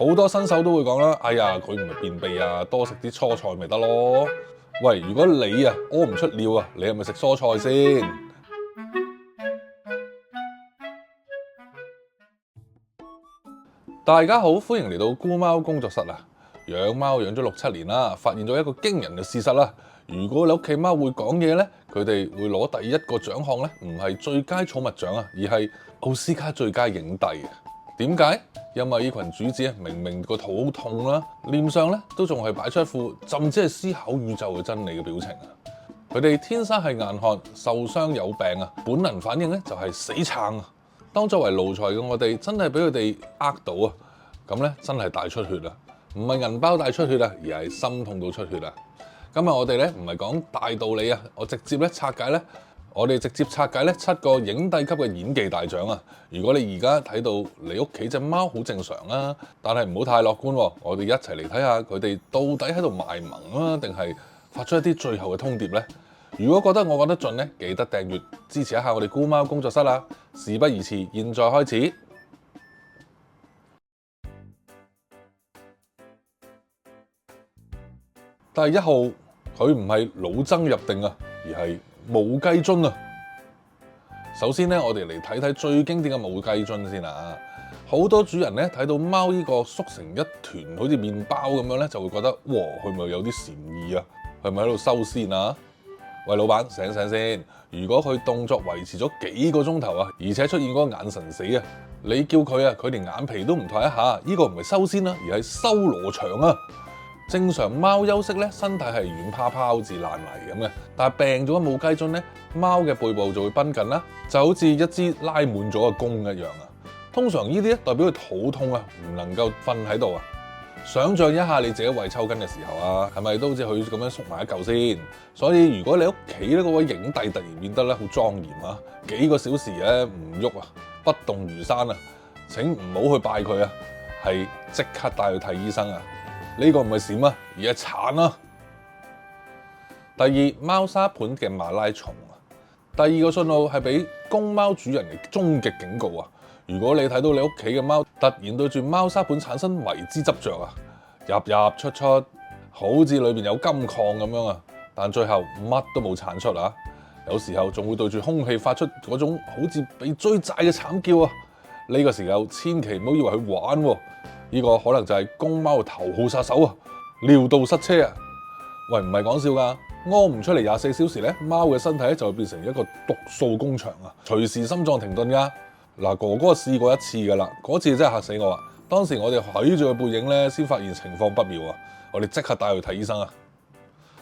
好多新手都會講啦，哎呀，佢唔係便秘啊，多食啲蔬菜咪得咯。喂，如果你啊屙唔出尿啊，你係咪食蔬菜先？大家好，歡迎嚟到菇貓工作室啊！養貓養咗6-7年啦，發現咗一個驚人嘅事實啦。如果你屋企貓會講嘢咧，佢哋會攞第一個獎項咧，唔係最佳寵物獎啊，而係奧斯卡最佳影帝啊！點解？因為呢群主子啊，明明個肚好痛啦，臉上咧都仲係擺出一副甚至係思考宇宙嘅真理嘅表情啊！佢哋天生係硬漢，受傷有病啊，本能反應咧就係死撐啊！當作為奴才嘅我哋，真係俾佢哋呃到啊！咁咧真係大出血啊！唔係銀包大出血啊，而係心痛到出血啊！今日我哋咧唔係講大道理啊，我哋直接拆解咧7個影帝級嘅演技大獎啊！如果你而家睇到你屋企隻貓好正常啊，但係唔好太樂觀喎。我哋一齊嚟睇下佢哋到底喺度賣萌啊，定係發出一啲最後嘅通牒呢？如果覺得我講得盡咧，記得訂閱支持一下我哋菇貓工作室啦！事不宜遲，現在開始。第1號，佢唔係老僧入定啊，而係母雞津啊！首先咧，我哋嚟睇睇最經典嘅母雞津先啊！好多主人咧睇到貓呢個縮成一團，好似麵包咁樣咧，就會覺得哇，佢咪有啲禪意啊？係咪喺度修仙啊？喂，老闆醒醒先！如果佢動作維持咗幾個鐘頭啊，而且出現嗰個眼神死啊，你叫佢啊，佢連眼皮都唔抬一下，呢個唔係修仙啊，而係修羅場啊！正常貓休息咧，身體係軟趴趴好似爛泥咁嘅，但係病咗嘅母雞津咧，貓嘅背部就會繃緊啦，就好似一支拉滿咗嘅弓一樣啊。通常呢啲咧代表佢肚痛啊，唔能夠瞓喺度啊。想像一下你自己胃抽筋嘅時候啊，係咪都好似佢咁樣縮埋一嚿先？所以如果你屋企咧嗰位影帝突然變得咧好莊嚴啊，幾個小時咧唔喐啊，不動如山啊，請唔好去拜佢啊，係即刻帶去睇醫生啊！呢個唔係閃啊，而係鏟啊！第二，貓砂盤嘅馬拉松啊！第二個信號係俾公貓主人嘅終極警告啊！如果你睇到你屋企嘅貓突然對住貓砂盤產生迷之執着啊，入入出出，好似裏邊有金礦咁樣啊，但最後乜都冇產出啊！有時候仲會對住空氣發出嗰種好似被追債嘅慘叫啊！呢個時候千祈唔好以為佢玩喎。呢個可能就係公貓嘅頭號殺手啊！尿道塞車啊！喂，唔係講笑㗎，屙唔出嚟24小時咧，貓嘅身體咧就會變成一個毒素工場啊！隨時心臟停頓㗎。嗱，哥哥試過一次㗎啦，嗰次真係嚇死我啊！當時我哋睇住佢背影咧，先發現情況不妙啊！我哋即刻帶佢去睇醫生啊！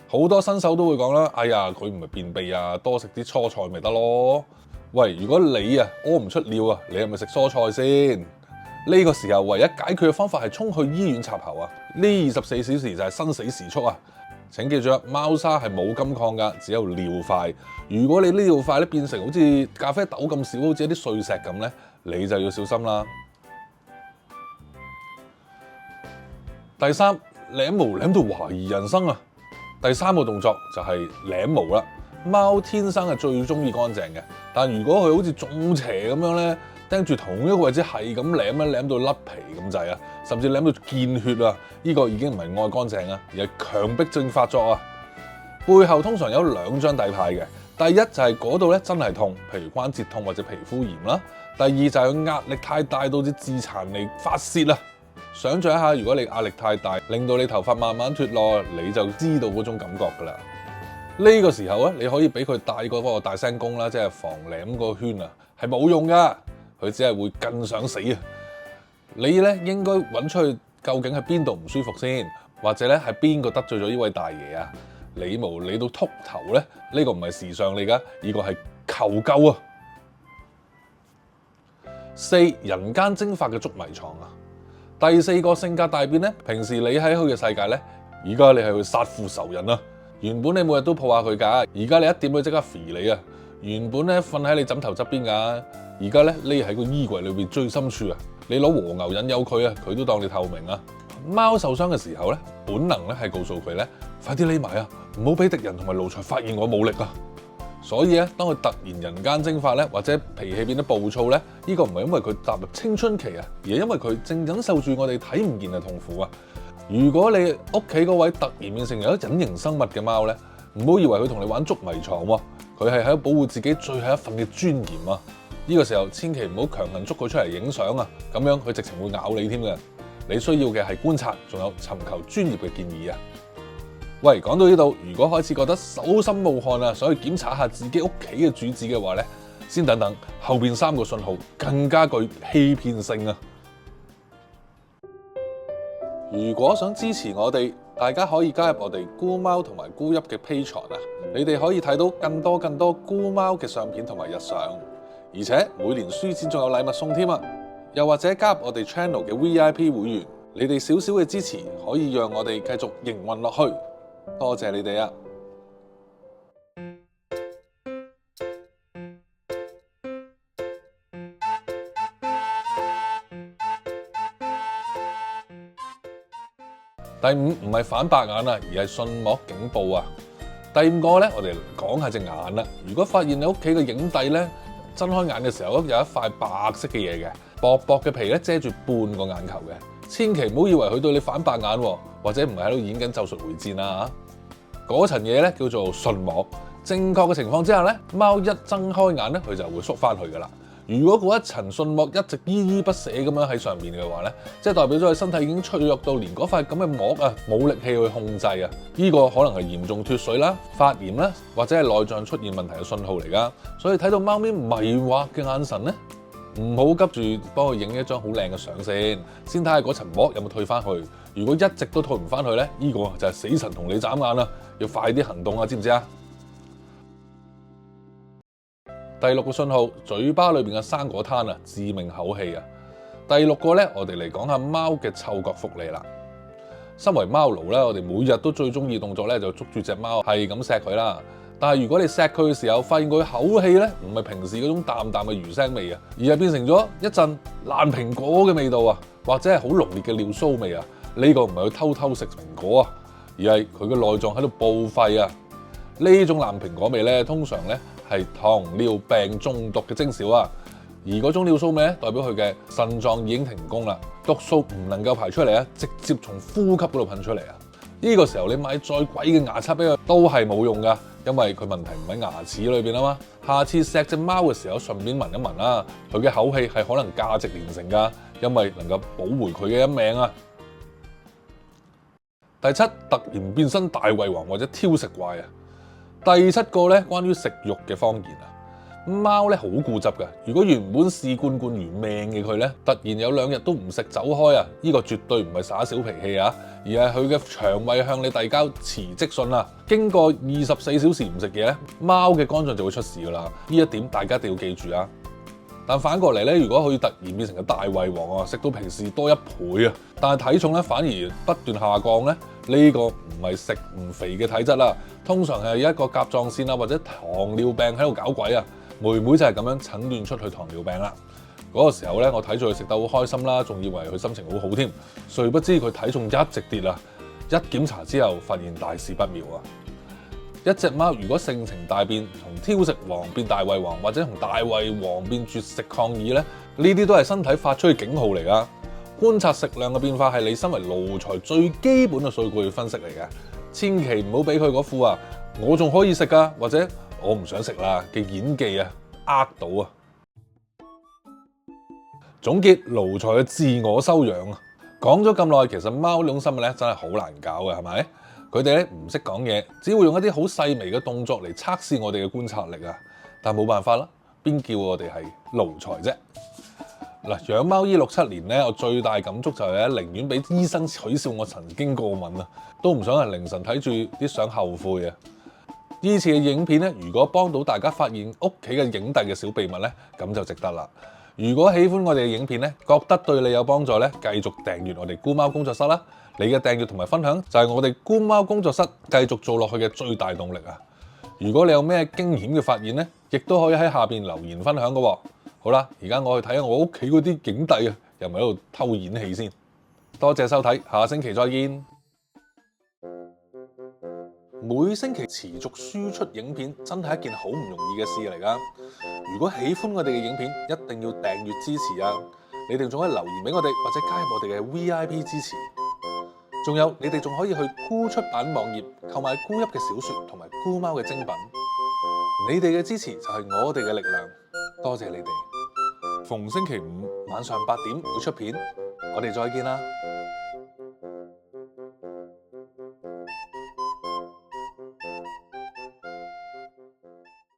好多新手都會講啦，哎呀，佢唔係便秘啊，多食啲蔬菜咪得咯。喂，如果你啊屙唔出尿啊，你係咪食蔬菜先？呢個時候唯一解決嘅方法係衝去醫院插喉啊！呢24小時就係生死時速啊！請記住啊，貓砂係冇金礦㗎，只有尿塊。如果你呢尿塊咧變成好似咖啡豆咁少，好似一啲碎石咁咧，你就要小心啦。第3，舐毛舐到懷疑人生啊！第3個動作就係舐毛啦。貓天生係最中意乾淨嘅，但如果佢好似中邪咁樣咧，盯住同一個位置係咁舐到甩皮咁滯啊，甚至舐到見血啊！呢個已經唔係愛乾淨啊，而係強迫症發作啊！背後通常有2張底牌嘅，第一就係嗰度咧真係痛，譬如關節痛或者皮膚炎啦；第二就係佢壓力太大，導致自殘嚟發泄啊！想像一下，如果你壓力太大，令到你頭髮慢慢脫落，你就知道嗰種感覺㗎啦。呢個時候咧，你可以俾佢戴嗰個大聲公啦，即係防舐個圈啊，係冇用㗎。佢只係會更想死啊！你咧應該揾出去究竟係邊度唔舒服先，或者咧係邊個得罪咗呢位大爺啊？理毛理到禿頭咧，呢個唔係時尚嚟㗎，呢個係求救啊！4，人間蒸發嘅捉迷藏啊！第4個性格大變咧，平時你喺佢嘅世界咧，而家你係去殺父仇人啊！原本你每日都抱下佢㗎，而家你一點佢即刻肥你啊！原本咧瞓喺你枕頭側邊㗎。而家咧匿喺個衣櫃裏邊最深處啊！你攞和牛引誘佢啊，佢都當你透明啊！貓受傷嘅時候咧，本能咧係告訴佢咧，快啲匿埋啊，唔好俾敵人同埋奴才發現我冇力啊！所以咧，當佢突然人間蒸發咧，或者脾氣變得暴躁咧，呢個唔係因為佢踏入青春期啊，而係因為佢正忍受住我哋睇唔見嘅痛苦啊。如果你屋企嗰位突然變成有隱形生物嘅貓咧，唔好以為佢同你玩捉迷藏喎，佢係喺保護自己最後一份嘅尊嚴啊！呢個時候千祈唔好強行捉佢出嚟影相啊，咁樣佢直情會咬你添嘅。你需要嘅係觀察，仲有尋求專業嘅建議啊！喂，講到呢度，如果開始覺得手心冒汗啊，想去檢查下自己屋企嘅主子嘅話咧，先等等，後邊3個信號更加具欺騙性啊！如果想支持我哋，大家可以加入我哋菇貓同埋菇泣嘅 Patreon啊！你哋可以睇到更多菇貓嘅相片同埋日常，而且每年書展仲有禮物送添啊！又或者加入我哋 channel 嘅 VIP 會員，你哋少少嘅支持可以讓我哋繼續營運落去。多謝你哋啊！第5唔係反白眼啊，而係迅膜警報啊！第5個咧，我哋講下隻眼啦。如果發現你屋企嘅影帝咧，睜開眼嘅時候有一塊白色嘅嘢嘅，薄薄嘅皮咧遮住半個眼球嘅，千祈唔好以為佢對你反白眼，或者唔係喺度演緊咒術迴戰啊！嗰層嘢咧叫做迅膜，正確嘅情況之下咧，貓一睜開眼咧，佢就會縮翻去噶啦。如果嗰一層迅膜一直依依不捨咁樣喺上面嘅話咧，即係代表咗佢身體已經脆弱到連嗰塊咁嘅膜啊冇力氣去控制啊！呢個可能係嚴重脫水啦、發炎啦，或者係內臟出現問題嘅信號嚟噶。所以睇到貓咪迷惑嘅眼神咧，唔好急住幫佢影一張好靚嘅相先睇下嗰層膜有冇退翻去。如果一直都退唔翻去咧，呢個就係死神同你眨眼啦，要快啲行動啊！知唔知啊？第6個信號，嘴巴裏邊嘅生果攤啊，致命口氣啊！第6個咧，我哋嚟講下貓嘅嗅覺福利啦。身為貓奴咧，我哋每日都最中意動作咧，就捉住隻貓係咁錫佢啦。但係如果你錫佢嘅時候，發現佢口氣咧唔係平時嗰種淡淡嘅魚腥味啊，而係變成咗一陣爛蘋果嘅味道啊，或者係好濃烈嘅尿騷味啊，呢個唔係佢偷偷食蘋果啊，而係佢嘅內臟喺度報廢啊！呢種爛蘋果味咧，通常咧係糖尿病中毒嘅徵兆啊，而嗰種尿騷味咧，代表佢嘅腎臟已經停工啦，毒素唔能夠排出嚟啊，直接從呼吸嗰度噴出嚟啊！呢個時候你買再貴嘅牙刷俾佢都係冇用噶，因為佢問題唔喺牙齒裏邊啊嘛。下次錫隻貓嘅時候，順便聞一聞啦，佢嘅口氣係可能價值連城噶，因為能夠保回佢嘅一命啊！第7，突然變身大胃王或者挑食怪啊！第7個咧，關於食慾嘅謊言啊！貓咧好固執㗎，如果原本視罐如命嘅佢咧，突然有2日都唔食走開啊！呢個絕對唔係耍小脾氣啊，而係佢嘅腸胃向你遞交辭職信啊！經過24小時唔食嘢咧，貓嘅肝臟就會出事噶啦！呢一點大家一定要記住啊！但反過嚟咧，如果佢突然變成個大胃王啊，食到平時多1倍啊，但係體重咧反而不斷下降咧，呢個唔係食唔肥嘅體質啦，通常係一個甲狀腺啊或者糖尿病喺度搞鬼啊！妹妹就係咁樣診斷出佢糖尿病啦。嗰個時候咧，我睇住佢食得好開心啦，仲以為佢心情好好添，誰不知佢體重一直跌啊！一檢查之後，發現大事不妙啊！一隻貓如果性情大變，從挑食王變大胃王，或者從大胃王變絕食抗議咧，呢啲都係身體發出嘅警號嚟噶。觀察食量嘅變化係你身為奴才最基本嘅數據分析嚟嘅，千祈唔好俾佢嗰副啊，我仲可以食噶，或者我唔想食啦嘅演技啊，呃到啊！總結奴才嘅自我修養啊，講咗咁耐，其實貓呢種生物咧真係好難搞嘅，係咪？佢哋咧唔識講嘢，只會用一啲好細微嘅動作嚟測試我哋嘅觀察力啊！但冇辦法啦，邊叫我哋係奴才啫？嗱，養貓呢6-7年咧，我最大感觸就係咧，寧願俾醫生取笑我曾經過敏啊，都唔想係凌晨睇住啲相後悔啊！呢次嘅影片咧，如果幫到大家發現屋企嘅影帝嘅小秘密咧，咁就值得啦。如果喜歡我哋嘅影片咧，覺得對你有幫助咧，繼續訂閱我哋菇貓工作室啦。你嘅訂閱同埋分享就係我哋菇貓工作室繼續做落去嘅最大動力啊！如果你有咩驚險嘅發現咧，亦都可以喺下邊留言分享㗎。好啦，而家我去睇下我屋企嗰啲影帝啊，又咪喺度偷演戲先。多謝收睇，下星期再見。每星期持續輸出影片真係一件好唔容易嘅事嚟㗎。如果喜歡我哋嘅影片，一定要訂閱支持啊！你哋仲可以留言俾我哋，或者加入我哋嘅 VIP 支持。仲有，你哋仲可以去菇出版網頁購買菇泣嘅小說同埋菇貓嘅精品。你哋嘅支持就係我哋嘅力量，多謝你哋。逢星期五晚上8點會出片，我哋再見啦！